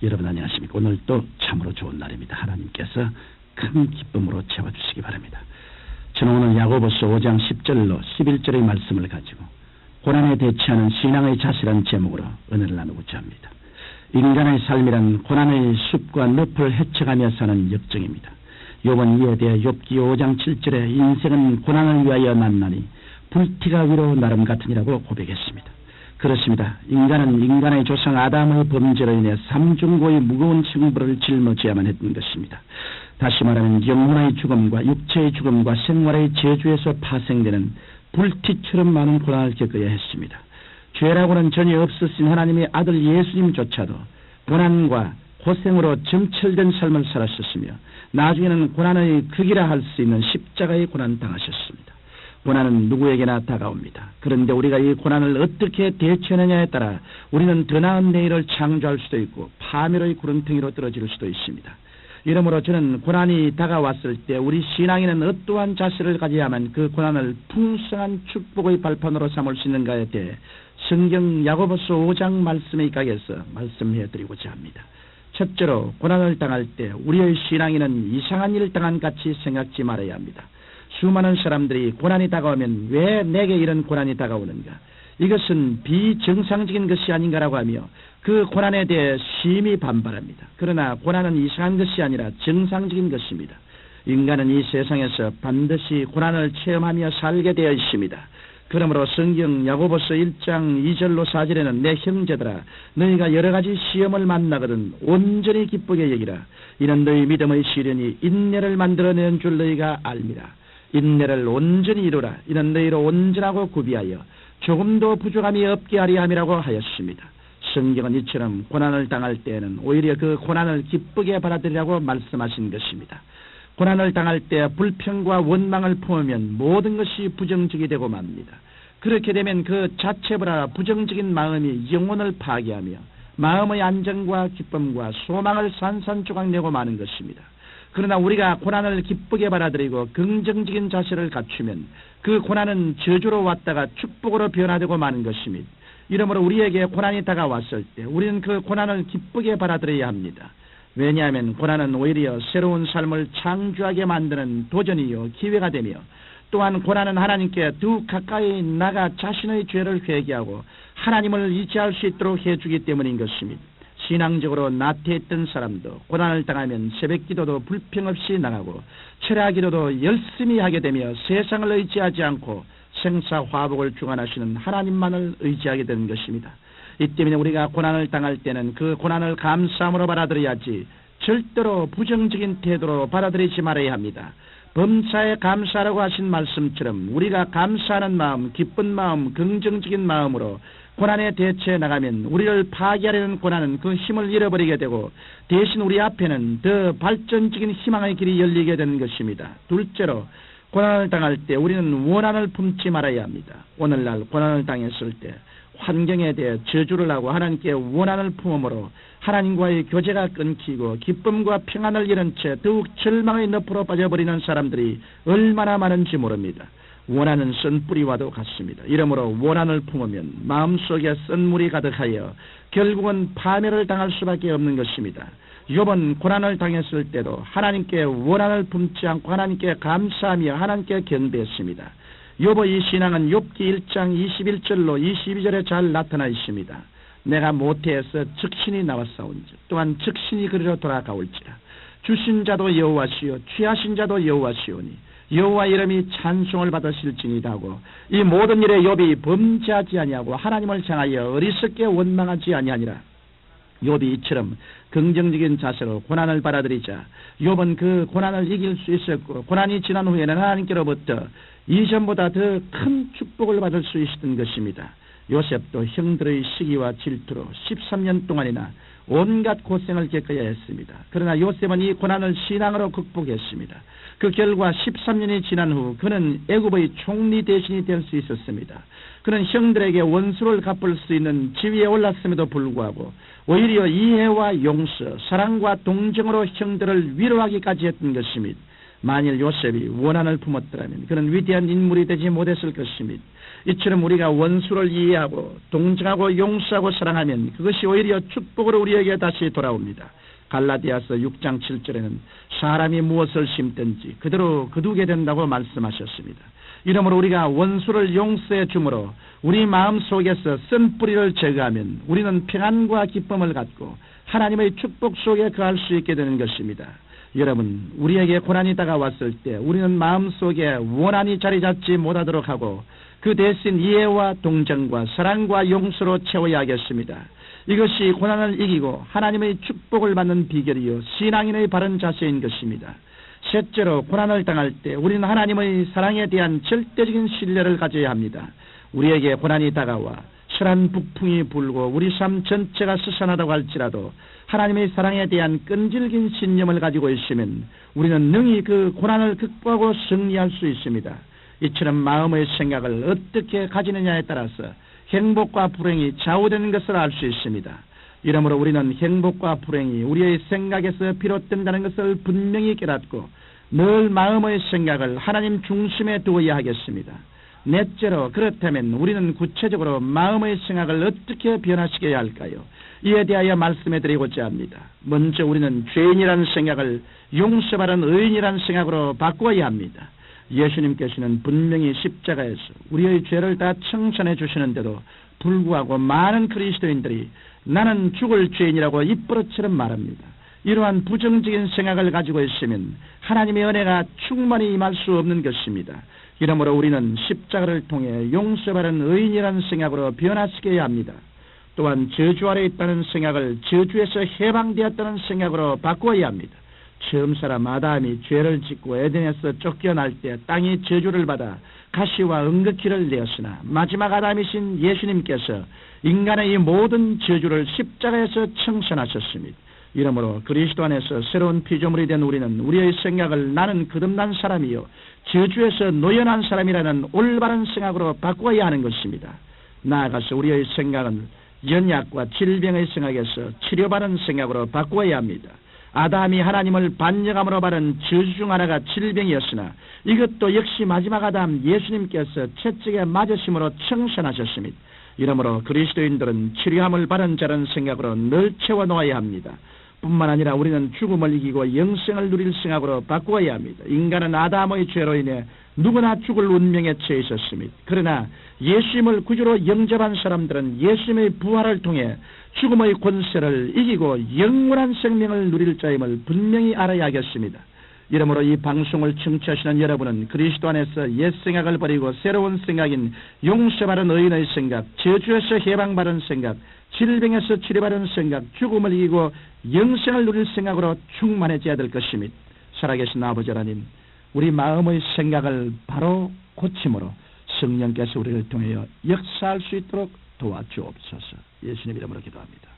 여러분 안녕하십니까? 오늘 또 참으로 좋은 날입니다. 하나님께서 큰 기쁨으로 채워주시기 바랍니다. 저는 오늘 야고보서 5장 10절로 11절의 말씀을 가지고 고난에 대처하는 신앙의 자세라는 제목으로 은혜를 나누고자 합니다. 인간의 삶이란 고난의 숲과 늪을 헤쳐가며 사는 역정입니다. 욥은 이에 대해 욥기 5장 7절에 인생은 고난을 위하여 났나니 불티가 위로 나름 같으니라고 고백했습니다. 그렇습니다. 인간은 인간의 조상 아담의 범죄로 인해 삼중고의 무거운 징벌을 짊어져야만 했던 것입니다. 다시 말하면 영혼의 죽음과 육체의 죽음과 생활의 저주에서 파생되는 불티처럼 많은 고난을 겪어야 했습니다. 죄라고는 전혀 없으신 하나님의 아들 예수님조차도 고난과 고생으로 점철된 삶을 살았었으며 나중에는 고난의 극이라 할 수 있는 십자가의 고난 당하셨습니다. 고난은 누구에게나 다가옵니다. 그런데 우리가 이 고난을 어떻게 대처하느냐에 따라 우리는 더 나은 내일을 창조할 수도 있고 파멸의 구렁텅이로 떨어질 수도 있습니다. 이러므로 저는 고난이 다가왔을 때 우리 신앙인은 어떠한 자세를 가져야만 그 고난을 풍성한 축복의 발판으로 삼을 수 있는가에 대해 성경 야고보서 5장 말씀에 입각해서 말씀해드리고자 합니다. 첫째로 고난을 당할 때 우리의 신앙인은 이상한 일을 당한 같이 생각지 말아야 합니다. 수많은 사람들이 고난이 다가오면 왜 내게 이런 고난이 다가오는가? 이것은 비정상적인 것이 아닌가라고 하며 그 고난에 대해 심히 반발합니다. 그러나 고난은 이상한 것이 아니라 정상적인 것입니다. 인간은 이 세상에서 반드시 고난을 체험하며 살게 되어 있습니다. 그러므로 성경 야고보서 1장 2절로 4절에는 내 형제들아 너희가 여러 가지 시험을 만나거든 온전히 기쁘게 여기라. 이는 너희 믿음의 시련이 인내를 만들어내는 줄 너희가 알미라. 인내를 온전히 이루라. 이는 너희로 온전하고 구비하여 조금도 부족함이 없게 하리 함이라고 하였습니다. 성경은 이처럼 고난을 당할 때에는 오히려 그 고난을 기쁘게 받아들이라고 말씀하신 것입니다. 고난을 당할 때 불평과 원망을 품으면 모든 것이 부정적이 되고 맙니다. 그렇게 되면 그 자체보다 부정적인 마음이 영혼을 파괴하며 마음의 안정과 기쁨과 소망을 산산조각 내고 마는 것입니다. 그러나 우리가 고난을 기쁘게 받아들이고 긍정적인 자세를 갖추면 그 고난은 저주로 왔다가 축복으로 변화되고 마는 것입니다. 이러므로 우리에게 고난이 다가왔을 때 우리는 그 고난을 기쁘게 받아들여야 합니다. 왜냐하면 고난은 오히려 새로운 삶을 창조하게 만드는 도전이요 기회가 되며 또한 고난은 하나님께 더 가까이 나가 자신의 죄를 회개하고 하나님을 의지할 수 있도록 해주기 때문인 것입니다. 신앙적으로 나태했던 사람도 고난을 당하면 새벽기도도 불평 없이 나가고 철야기도도 열심히 하게 되며 세상을 의지하지 않고 생사화복을 주관하시는 하나님만을 의지하게 되는 것입니다. 이 때문에 우리가 고난을 당할 때는 그 고난을 감사함으로 받아들여야지 절대로 부정적인 태도로 받아들이지 말아야 합니다. 범사에 감사라고 하신 말씀처럼 우리가 감사하는 마음, 기쁜 마음, 긍정적인 마음으로 고난에 대처해 나가면 우리를 파괴하려는 고난은 그 힘을 잃어버리게 되고 대신 우리 앞에는 더 발전적인 희망의 길이 열리게 되는 것입니다. 둘째로 고난을 당할 때 우리는 원한을 품지 말아야 합니다. 오늘날 고난을 당했을 때 환경에 대해 저주를 하고 하나님께 원한을 품음으로 하나님과의 교제가 끊기고 기쁨과 평안을 잃은 채 더욱 절망의 늪으로 빠져버리는 사람들이 얼마나 많은지 모릅니다. 원한은 쓴 뿌리와도 같습니다. 이러므로 원한을 품으면 마음속에 쓴 물이 가득하여 결국은 파멸을 당할 수밖에 없는 것입니다. 욥은 고난을 당했을 때도 하나님께 원한을 품지 않고 하나님께 감사하며 하나님께 경배했습니다. 욥의 이 신앙은 욥기 1장 21절로 22절에 잘 나타나 있습니다. 내가 모태에서 즉신이 나왔사온즉 또한 즉신이 그리로 돌아가올지라. 주신 자도 여호와시요 취하신 자도 여호와시오니 여호와 이름이 찬송을 받으실지니라 하고 이 모든 일에 욥이 범죄하지 아니하고 하나님을 향하여 어리석게 원망하지 아니하니라. 욥이 이처럼 긍정적인 자세로 고난을 받아들이자 욥은 그 고난을 이길 수 있었고 고난이 지난 후에는 하나님께로부터 이전보다 더 큰 축복을 받을 수 있었던 것입니다. 요셉도 형들의 시기와 질투로 13년 동안이나 온갖 고생을 겪어야 했습니다. 그러나 요셉은 이 고난을 신앙으로 극복했습니다. 그 결과 13년이 지난 후 그는 애굽의 총리 대신이 될 수 있었습니다. 그는 형들에게 원수를 갚을 수 있는 지위에 올랐음에도 불구하고 오히려 이해와 용서, 사랑과 동정으로 형들을 위로하기까지 했던 것입니다. 만일 요셉이 원한을 품었더라면 그는 위대한 인물이 되지 못했을 것입니다. 이처럼 우리가 원수를 이해하고 동정하고 용서하고 사랑하면 그것이 오히려 축복으로 우리에게 다시 돌아옵니다. 갈라디아서 6장 7절에는 사람이 무엇을 심든지 그대로 거두게 된다고 말씀하셨습니다. 이러므로 우리가 원수를 용서해 주므로 우리 마음속에서 쓴 뿌리를 제거하면 우리는 평안과 기쁨을 갖고 하나님의 축복 속에 거할 수 있게 되는 것입니다. 여러분, 우리에게 고난이 다가왔을 때 우리는 마음속에 원한이 자리 잡지 못하도록 하고 그 대신 이해와 동정과 사랑과 용서로 채워야 하겠습니다. 이것이 고난을 이기고 하나님의 축복을 받는 비결이요 신앙인의 바른 자세인 것입니다. 셋째로, 고난을 당할 때 우리는 하나님의 사랑에 대한 절대적인 신뢰를 가져야 합니다. 우리에게 고난이 다가와 설한 북풍이 불고 우리 삶 전체가 스산하다고 할지라도 하나님의 사랑에 대한 끈질긴 신념을 가지고 있으면 우리는 능히 그 고난을 극복하고 승리할 수 있습니다. 이처럼 마음의 생각을 어떻게 가지느냐에 따라서 행복과 불행이 좌우되는 것을 알 수 있습니다. 이러므로 우리는 행복과 불행이 우리의 생각에서 비롯된다는 것을 분명히 깨닫고 늘 마음의 생각을 하나님 중심에 두어야 하겠습니다. 넷째로, 그렇다면 우리는 구체적으로 마음의 생각을 어떻게 변화시켜야 할까요? 이에 대하여 말씀해 드리고자 합니다. 먼저 우리는 죄인이라는 생각을 용서받은 의인이라는 생각으로 바꾸어야 합니다. 예수님께서는 분명히 십자가에서 우리의 죄를 다 청산해 주시는데도 불구하고 많은 그리스도인들이 나는 죽을 죄인이라고 입버릇처럼 말합니다. 이러한 부정적인 생각을 가지고 있으면 하나님의 은혜가 충만히 임할 수 없는 것입니다. 이러므로 우리는 십자가를 통해 용서받은 의인이라는 생각으로 변화시켜야 합니다. 또한 저주 아래 있다는 생각을 저주에서 해방되었다는 생각으로 바꾸어야 합니다. 처음 사람 아담이 죄를 짓고 에덴에서 쫓겨날 때 땅이 저주를 받아 가시와 응급기를 내었으나 마지막 아담이신 예수님께서 인간의 이 모든 저주를 십자가에서 청산하셨습니다. 이러므로 그리스도 안에서 새로운 피조물이 된 우리는 우리의 생각을 나는 거듭난 사람이요 저주에서 노연한 사람이라는 올바른 생각으로 바꾸어야 하는 것입니다. 나아가서 우리의 생각은 연약과 질병의 생각에서 치료받은 생각으로 바꾸어야 합니다. 아담이 하나님을 반역함으로 받은 저주 중 하나가 질병이었으나 이것도 역시 마지막 아담 예수님께서 채찍에 맞으심으로 청산하셨습니다. 이러므로 그리스도인들은 치료함을 받은 자라는 생각으로 늘 채워놓아야 합니다. 뿐만 아니라 우리는 죽음을 이기고 영생을 누릴 생각으로 바꾸어야 합니다. 인간은 아담의 죄로 인해 누구나 죽을 운명에 처해 있었습니다. 그러나 예수님을 구주로 영접한 사람들은 예수님의 부활을 통해 죽음의 권세를 이기고 영원한 생명을 누릴 자임을 분명히 알아야 하겠습니다. 이러므로 이 방송을 청취하시는 여러분은 그리스도 안에서 옛 생각을 버리고 새로운 생각인 용서받은 의인의 생각, 저주에서 해방받은 생각, 질병에서 치료받은 생각, 죽음을 이기고 영생을 누릴 생각으로 충만해져야 될 것입니다. 살아계신 아버지 하나님, 우리 마음의 생각을 바로 고침으로 성령께서 우리를 통하여 역사할 수 있도록 도와주옵소서. 예수님 이름으로 기도합니다.